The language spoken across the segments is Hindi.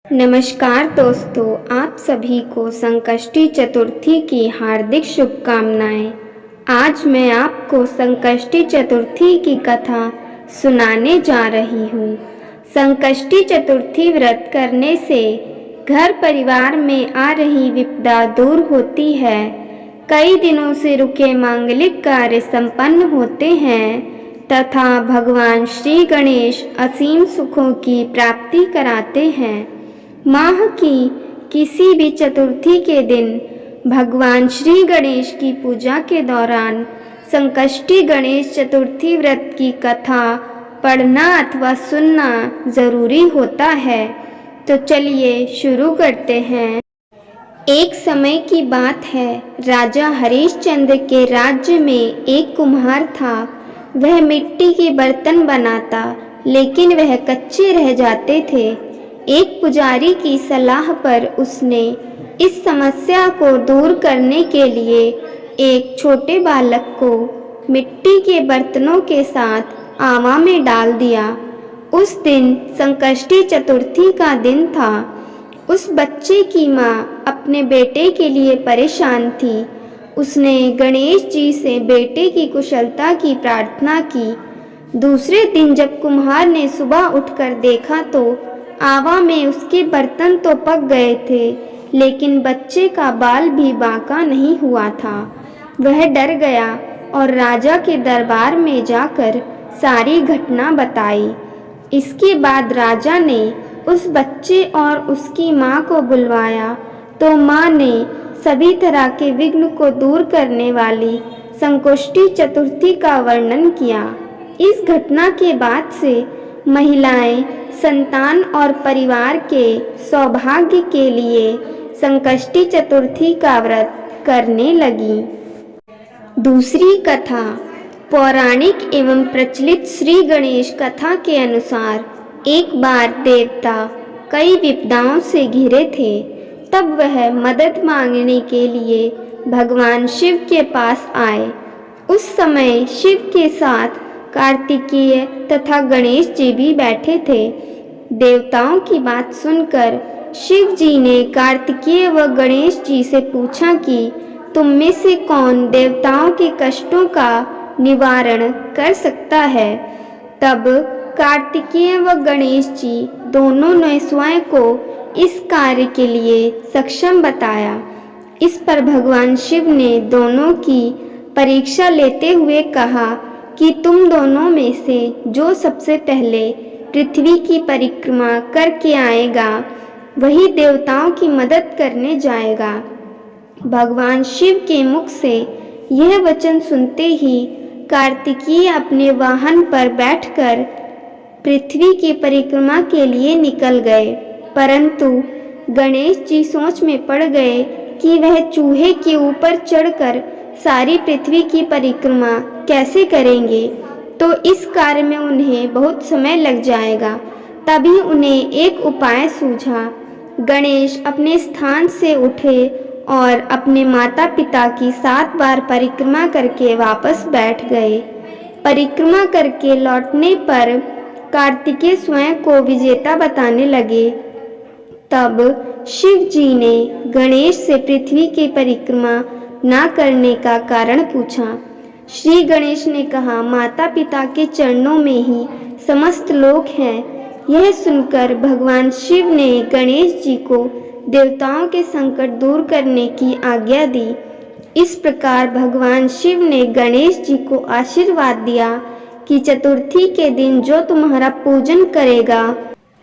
नमस्कार दोस्तों, आप सभी को संकष्टी चतुर्थी की हार्दिक शुभकामनाएं। आज मैं आपको संकष्टी चतुर्थी की कथा सुनाने जा रही हूँ। संकष्टी चतुर्थी व्रत करने से घर परिवार में आ रही विपदा दूर होती है। कई दिनों से रुके मांगलिक कार्य संपन्न होते हैं तथा भगवान श्री गणेश असीम सुखों की प्राप्ति कराते हैं। माह की किसी भी चतुर्थी के दिन भगवान श्री गणेश की पूजा के दौरान संकष्टी गणेश चतुर्थी व्रत की कथा पढ़ना अथवा सुनना जरूरी होता है। तो चलिए शुरू करते हैं। एक समय की बात है, राजा हरिश्चंद्र के राज्य में एक कुम्हार था। वह मिट्टी के बर्तन बनाता, लेकिन वह कच्चे रह जाते थे। एक पुजारी की सलाह पर उसने इस समस्या को दूर करने के लिए एक छोटे बालक को मिट्टी के बर्तनों के साथ आवा में डाल दिया। उस दिन संकष्टी चतुर्थी का दिन था। उस बच्चे की माँ अपने बेटे के लिए परेशान थी। उसने गणेश जी से बेटे की कुशलता की प्रार्थना की। दूसरे दिन जब कुम्हार ने सुबह उठकर देखा तो आवा में उसके बर्तन तो पक गए थे, लेकिन बच्चे का बाल भी बांका नहीं हुआ था। वह डर गया और राजा के दरबार में जाकर सारी घटना बताई। इसके बाद राजा ने उस बच्चे और उसकी माँ को बुलवाया तो माँ ने सभी तरह के विघ्न को दूर करने वाली संकष्टी चतुर्थी का वर्णन किया। इस घटना के बाद से महिलाएं संतान और परिवार के सौभाग्य के लिए संकष्टी चतुर्थी का व्रत करने लगी। दूसरी कथा पौराणिक एवं प्रचलित श्री गणेश कथा के अनुसार एक बार देवता कई विपदाओं से घिरे थे। तब वह मदद मांगने के लिए भगवान शिव के पास आए। उस समय शिव के साथ कार्तिकेय तथा गणेश जी भी बैठे थे। देवताओं की बात सुनकर शिव जी ने कार्तिकेय व गणेश जी से पूछा कि तुम में से कौन देवताओं के कष्टों का निवारण कर सकता है। तब कार्तिकेय व गणेश जी दोनों ने स्वयं को इस कार्य के लिए सक्षम बताया। इस पर भगवान शिव ने दोनों की परीक्षा लेते हुए कहा कि तुम दोनों में से जो सबसे पहले पृथ्वी की परिक्रमा करके आएगा वही देवताओं की मदद करने जाएगा। भगवान शिव के मुख से यह वचन सुनते ही कार्तिकेय अपने वाहन पर बैठकर पृथ्वी की परिक्रमा के लिए निकल गए। परंतु गणेश जी सोच में पड़ गए कि वह चूहे के ऊपर चढ़कर सारी पृथ्वी की परिक्रमा कैसे करेंगे, तो इस कार्य में उन्हें बहुत समय लग जाएगा। तभी उन्हें एक उपाय सूझा। गणेश अपने स्थान से उठे और अपने माता पिता की 7 बार परिक्रमा करके वापस बैठ गए। परिक्रमा करके लौटने पर कार्तिकेय स्वयं को विजेता बताने लगे। तब शिव जी ने गणेश से पृथ्वी की परिक्रमा ना करने का कारण पूछा। श्री गणेश ने कहा, माता पिता के चरणों में ही समस्त लोक हैं। यह सुनकर भगवान शिव ने गणेश जी को देवताओं के संकट दूर करने की आज्ञा दी। इस प्रकार भगवान शिव ने गणेश जी को आशीर्वाद दिया कि चतुर्थी के दिन जो तुम्हारा पूजन करेगा,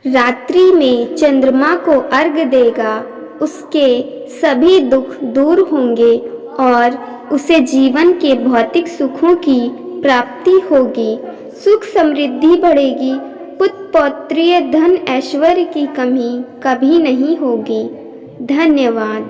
रात्रि में चंद्रमा को अर्घ्य देगा, उसके सभी दुख दूर होंगे और उसे जीवन के भौतिक सुखों की प्राप्ति होगी। सुख समृद्धि बढ़ेगी, पुत्र पौत्रीय धन ऐश्वर्य की कमी कभी नहीं होगी। धन्यवाद।